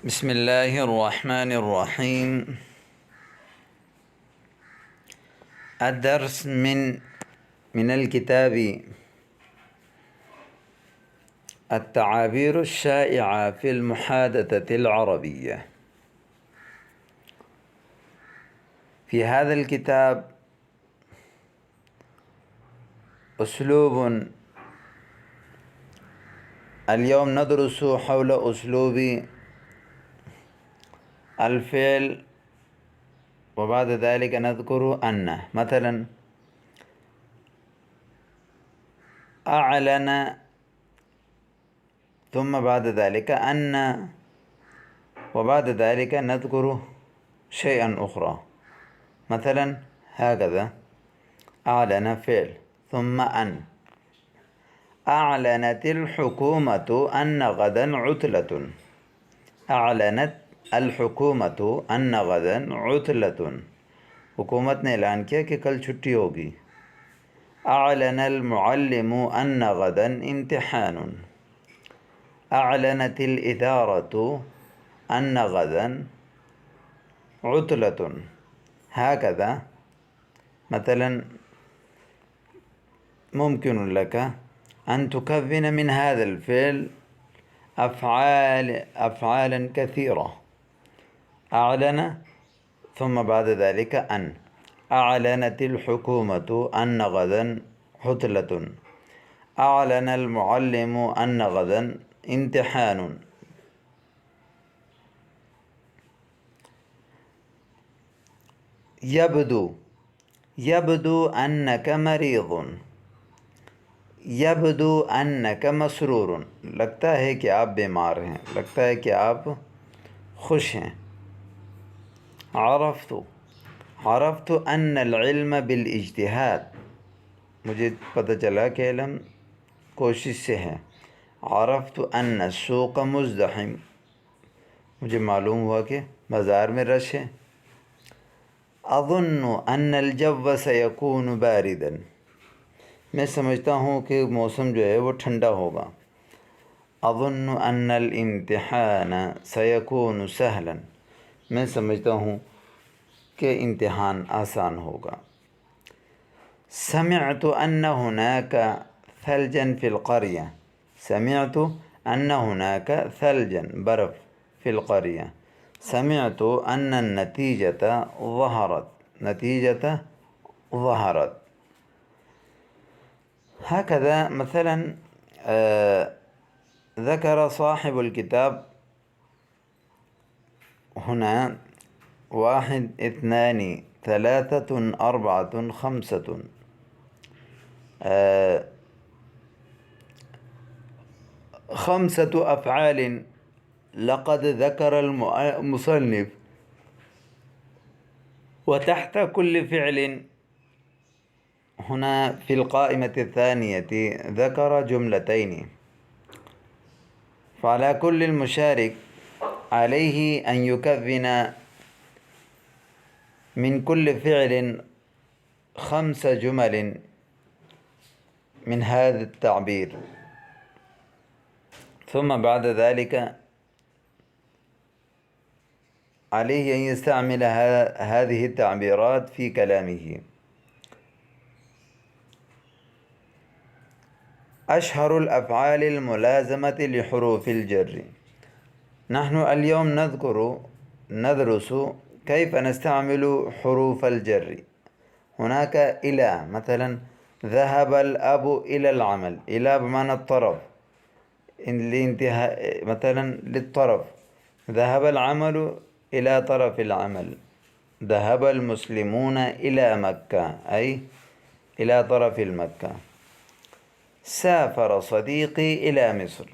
بسم الله الرحمن الرحيم. الدرس من الكتاب التعابير الشائعة في المحادثة العربية. في هذا الكتاب أسلوب، اليوم ندرس حول أسلوب الفعل، وبعد ذلك نذكر أن. مثلا أعلن، ثم بعد ذلك أن، وبعد ذلك نذكر شيئا أخرى. مثلا هكذا: أعلن فعل ثم أن. أعلنت الحكومة أن غدا عطلة. أعلنت الحکومت أن غدا عطلة، حکومت نے اعلان کیا کہ کل چھٹی ہوگی. أعلن المعلم أن غدا امتحان. أعلنت الإدارة أن غدا عطلة. هكذا. مثلا ممكن لك أن تكون من هذا الفعل أفعالا كثيرة. أعلن ثم بعد ذلك أن. أعلنت الحكومة أن غدا عطلة. أعلن المعلم أن غدا امتحان. يبدو أنك مريض. يبدو أنك مسرور. لگتا ہے کہ آپ بیمار ہیں، لگتا ہے کہ آپ خوش ہیں. عرفت أن العلم بالاجتهاد. مجھے پتہ چلا کہ علم کوشش سے ہے. عرفت أن السوق مزدحم. مجھے معلوم ہوا کہ بازار میں رش ہے. أظن أن الجو سيكون باردا. میں سمجھتا ہوں کہ موسم جو ہے وہ ٹھنڈا ہوگا. أظن أن الامتحان سيكون سهلا. میں سمجھتا ہوں کہ امتحان آسان ہوگا. سمعت أن هناك ثلجا في القرية. سمعت أن هناك ثلجا، برف، في القرية. سمعت أن النتيجة ظهرت. نتيجة ظهرت. هكذا. مثلا ذكر صاحب الكتاب هنا 1 2 3 4 5 5 أفعال لقد ذكر المصنف، وتحت كل فعل هنا في القائمة الثانية ذكر جملتين. فعلى كل المشارك عليه أن يكون من كل فعل 5 جمل من هذا التعبير، ثم بعد ذلك عليه أن يستعمل هذه التعبيرات في كلامه. أشهر الأفعال الملازمة لحروف الجر. نحن اليوم ندرس كيف نستعمل حروف الجر. هناك إلى. مثلا ذهب الأب إلى العمل. إلى بمعنى الطرف، الانتهاء، مثلا للطرف. ذهب العمل إلى طرف العمل. ذهب المسلمون إلى مكة، أي إلى طرف المكة. سافر صديقي إلى مصر.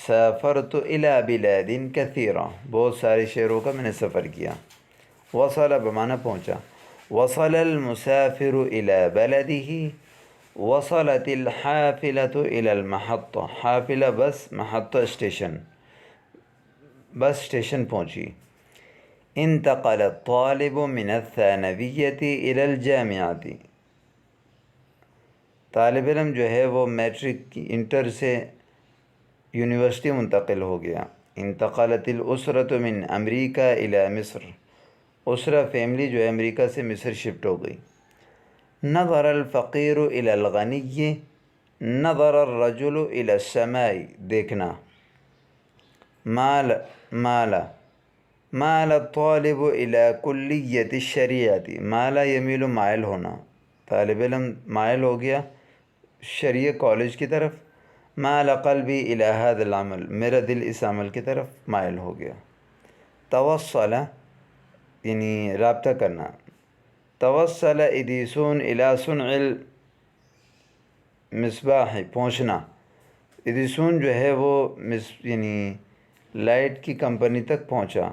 سافرت إلى بلاد كثيرة. بہت سارے شہروں کا میں نے سفر کیا. وصل بمعنی پہنچا. وصل المسافر إلى بلده. وصلت الحافلة إلى المحطة. حافلة بس، محطة اسٹیشن، بس اسٹیشن پہنچی. انتقل الطالب من الثانوية إلى الجامعة. طالب علم جو ہے وہ میٹرک انٹر سے یونیورسٹی منتقل ہو گیا. انتقلت الاسرۃ من امریکہ الی مصر، اسرہ فیملی جو ہے امریکہ سے مصر شفٹ ہو گئی۔ نظر الفقیر الی الغنی، نظر الرجل الی السماء، دیکھنا۔ مال الطالب الی کلیت الشریعت، مالا یمیل مائل ہونا، طالب علم مائل ہو گیا شریعہ کالج کی طرف۔ مال قلبی الی ھذا العمل، میرا دل اس عمل کی طرف مائل ہو گیا۔ توصل یعنی رابطہ کرنا۔ توصل ادیسون الی صنع المصباح، پہنچنا۔ ادیسون جو ہے وہ یعنی لائٹ کی کمپنی تک پہنچا۔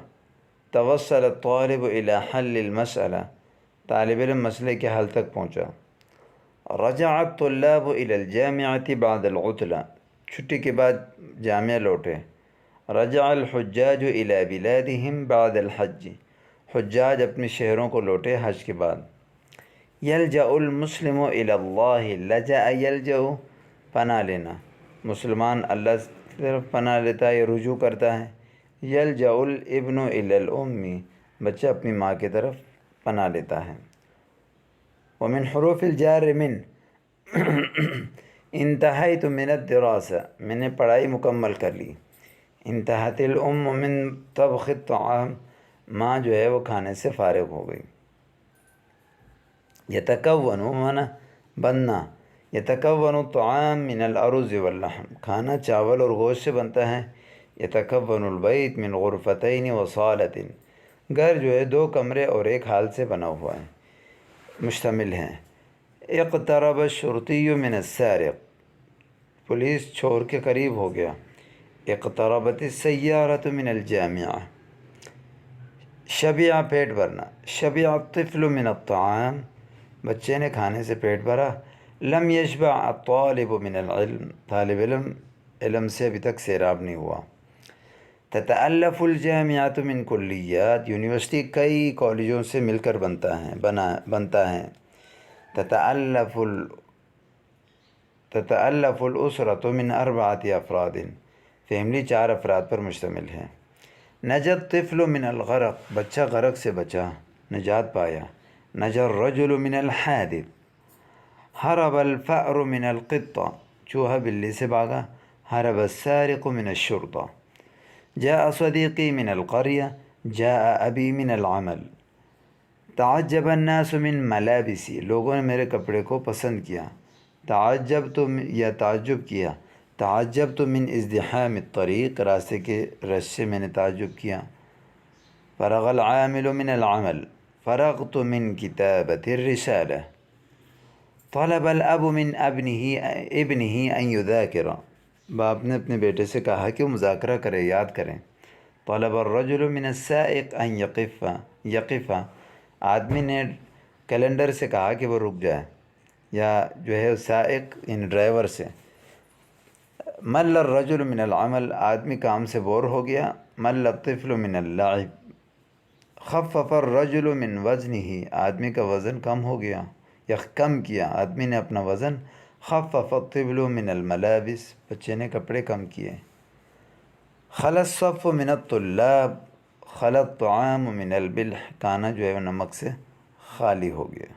توصل الطالب الی حل المسئلہ، طالب علم مسئلے کے حل تک پہنچا۔ رجع الطلاب الی الجامعۃ بعد العطلہ، چھٹی کے بعد جامعہ لوٹے۔ رجع الحجاج الی بلادہم بعد الحج، حجاج اپنے شہروں کو لوٹے حج کے بعد۔ یلجأ المسلم الی اللہ، لجأ یلجأ پناہ لینا، مسلمان اللہ کی طرف پناہ لیتا ہے یا رجوع کرتا ہے۔ یلجأ الابن الی الام، بچہ اپنی ماں کی طرف پناہ لیتا ہے۔ ومن حروف الجار من، انتہیت من الدراسہ، میں نے پڑھائی مکمل کر لی۔ انتہت الام من طبخ الطعام، ماں جو ہے وہ کھانے سے فارغ ہو گئی۔ یتکون مانا بننا، یتکون الطعام من الارز واللحم، کھانا چاول اور گوشت سے بنتا ہے۔ یتکون البیت من غرفتین وصالۃ، گھر جو ہے 2 کمرے اور 1 ہال سے بنا ہوا ہے، مشتمل ہے۔ اقترب الشرطی من السارق، پولیس چور کے قریب ہو گیا۔ اقتربت السیارۃ من الجامعہ، شبع پیٹ بھرنا۔ شبع الطفل من الطعام، بچے نے کھانے سے پیٹ بھرا۔ لم یشبع الطالب من العلم، طالب علم علم سے ابھی تک سیراب نہیں ہوا۔ تتألف الجامعۃ من کلیات، یونیورسٹی کئی کالجوں سے مل کر بنتا ہے۔ تتألف الاسرۃ من 4 افراد، فیملی 4 افراد پر مشتمل ہے۔ نجا الطفل من الغرق، بچہ غرق سے بچا، نجات پایا۔ نجا الرجل من الحادث، ہرب الفأر من القطہ، چوہا بلی سے بھاگا۔ ہرب السارق من الشرطہ۔ جاء صدیقی من القریہ، جاء ابی من العمل۔ تعجب الناس من ملابسی، لوگوں نے میرے کپڑے کو پسند کیا۔ تعجب تو یا تعجب کیا۔ تعجب تو من ازدحام الطریق، راستے کے رش سے میں نے تعجب کیا۔ فرغ العامل من العمل، فرغت من کتابۃ الرسالہ۔ طلب الاب من ابنہ ان یذاکر، باپ نے اپنے بیٹے سے کہا کہ وہ مذاکرہ کرے، یاد کریں۔ طلب الرجل من السائق ان یقف، آدمی نے کیلنڈر سے کہا کہ وہ رک جائے، یا جو ہے سائق یعنی ڈرائیور سے۔ مل الرجل من العمل، آدمی کام سے بور ہو گیا۔ مل الطفل من اللعب۔ خفف الرجل من وزنہ، آدمی کا وزن کم ہو گیا یا کم کیا، آدمی نے اپنا وزن۔ خفف الطفل من الملابس، بچے نے کپڑے کم کیے۔ خلا الصف من الطلاب، خلا الطعام من البلح، کھانا جو ہے وہ نمک سے خالی ہو گیا۔